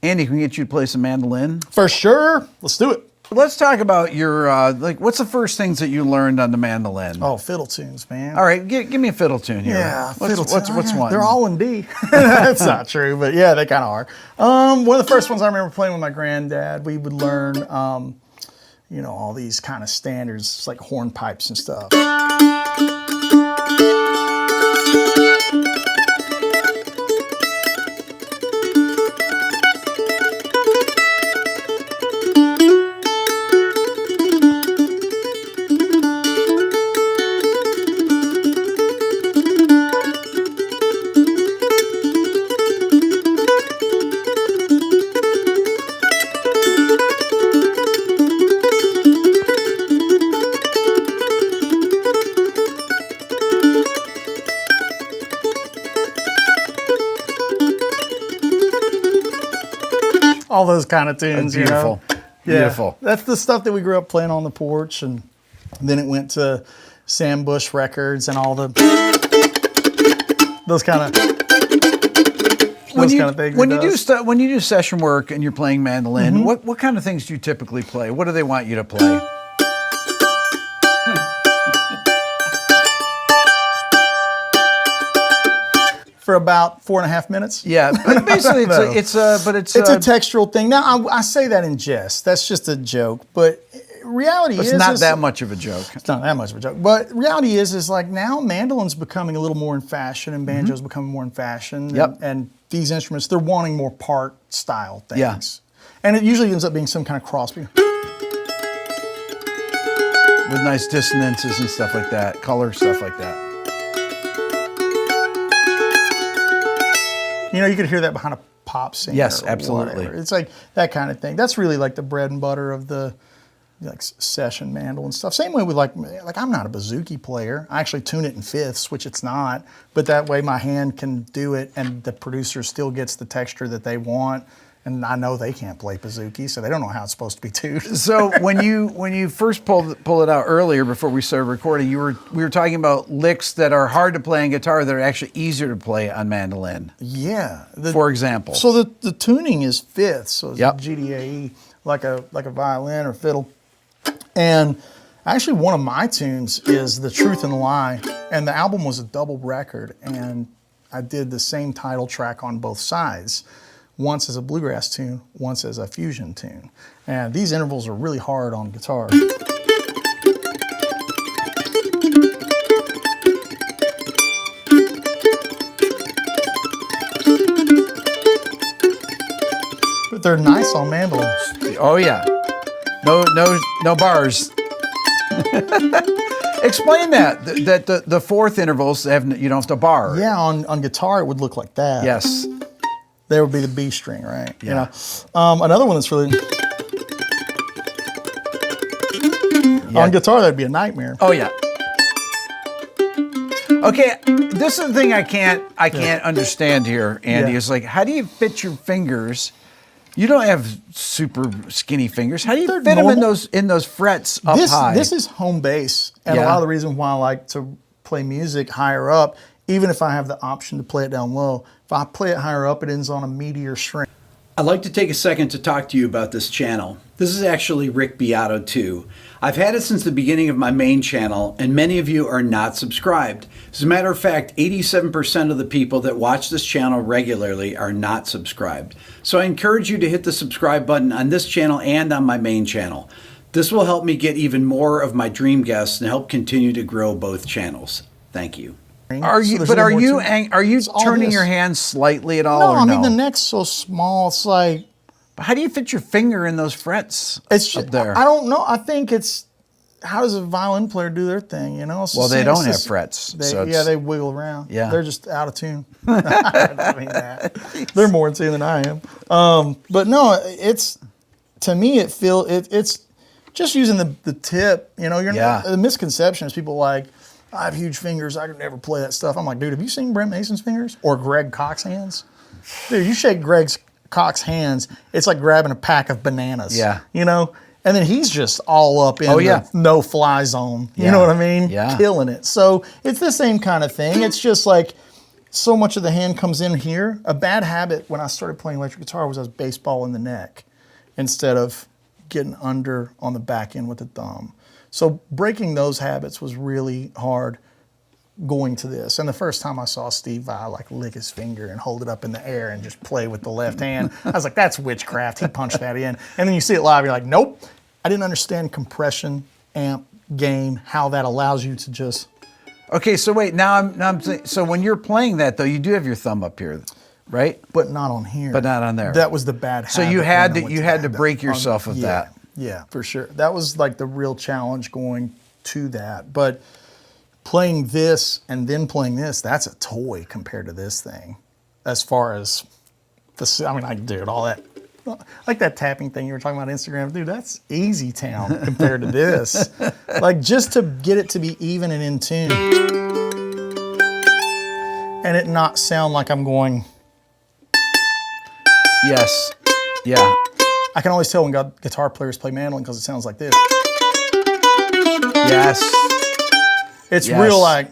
Andy, can we get you to play some mandolin? For sure. Let's do it. Let's talk about your, what's the first things that you learned on the mandolin? Oh, fiddle tunes, man. All right, give me a fiddle tune here. Yeah, fiddle tunes. What's one? They're all in D. That's not true, but yeah, they kind of are. One of the first ones I remember playing with my granddad, we would learn, you know, all these kind of standards, like hornpipes and stuff. All those kind of tunes, beautiful. You know? Beautiful. Yeah, that's the stuff that we grew up playing on the porch, and then it went to Sam Bush records and all those kind of things. When you do session work and you're playing mandolin, what kind of things do you typically play? What do they want you to play? For about 4.5 minutes. Yeah, but basically No. it's a textural thing. Now I say that in jest. That's just a joke, but reality is it's not that much of a joke. It's not that much of a joke. But reality is like now mandolin's becoming a little more in fashion and banjo's becoming more in fashion. Yep. And these instruments, they're wanting more part style things. Yeah. And it usually ends up being some kind of cross. With nice dissonances and stuff like that, color stuff like that. You know, you could hear that behind a pop singer. Yes, or absolutely. whatever. It's like that kind of thing. That's really like the bread and butter of the like session mandolin stuff. Same way with like I'm not a bouzouki player. I actually tune it in fifths, which it's not, but that way my hand can do it and the producer still gets the texture that they want. And I know they can't play bouzouki, so they don't know how it's supposed to be tuned. So when you first pull it out earlier before we started recording, we were talking about licks that are hard to play on guitar that are actually easier to play on mandolin. Yeah. For example. So the tuning is fifths, so it's Yep. GDAE, like a violin or fiddle. And actually one of my tunes is The Truth and the Lie, and the album was a double record, and I did the same title track on both sides. Once as a bluegrass tune, once as a fusion tune. And these intervals are really hard on guitar. But they're nice on mandolin. Oh yeah. No bars. Explain that the fourth intervals you don't have to bar. Yeah, on guitar it would look like that. Yes. There would be the B string, right? Yeah. You know, another one that's really on guitar that'd be a nightmare. Oh yeah. Okay, this is the thing I can't understand here, Andy. Yeah. Is like, how do you fit your fingers? You don't have super skinny fingers. How do you They're fit them normal. in those frets up high? This is home bass, and a Yeah. lot of the reason why I like to play music higher up, even if I have the option to play it down low, if I play it higher up, it ends on a meteor string. I'd like to take a second to talk to you about this channel. This is actually Rick Beato 2. I've had it since the beginning of my main channel, and many of you are not subscribed. As a matter of fact, 87% of the people that watch this channel regularly are not subscribed. So I encourage you to hit the subscribe button on this channel and on my main channel. This will help me get even more of my dream guests and help continue to grow both channels. Thank you. Are you turning your hand slightly at all? No, or I mean the neck's so small. It's like, But how do you fit your finger in those frets? it's just, up there. I don't know. I think it's how does a violin player do their thing? You know. It's Well, the they same- don't it's have the- frets, They, so yeah, it's- they wiggle around. Yeah. They're just out of tune. I don't mean that. They're more in tune than I am. But no, it's to me it's just using the tip. You know, the misconception is people like, I have huge fingers. I could never play that stuff. I'm like, dude, have you seen Brent Mason's fingers or Greg Cox's hands? Dude, you shake Greg Cox's hands, it's like grabbing a pack of bananas. Yeah. You know? And then he's just all up in the no-fly zone. You Yeah. know what I mean? Yeah. Killing it. So it's the same kind of thing. It's just like so much of the hand comes in here. A bad habit when I started playing electric guitar was I was baseball in the neck instead of getting under on the back end with the thumb. So breaking those habits was really hard going to this. And the first time I saw Steve Vai like lick his finger and hold it up in the air and just play with the left hand, I was like, that's witchcraft. He punched that in. And then you see it live, you're like, nope. I didn't understand compression, amp, gain, how that allows you to just... Okay, so wait, now I'm so when you're playing that though, you do have your thumb up here, right? But not on here. But not on there. That was the bad habit. So you had to break yourself of that. Yeah, for sure. That was like the real challenge going to that. But playing this and then playing this, that's a toy compared to this thing. As far as dude, all that, like that tapping thing you were talking about on Instagram, dude, that's easy town compared to this. Like just to get it to be even and in tune and it not sound like I'm going. Yes. Yeah. I can always tell when guitar players play mandolin because it sounds like this. Yes. It's real like,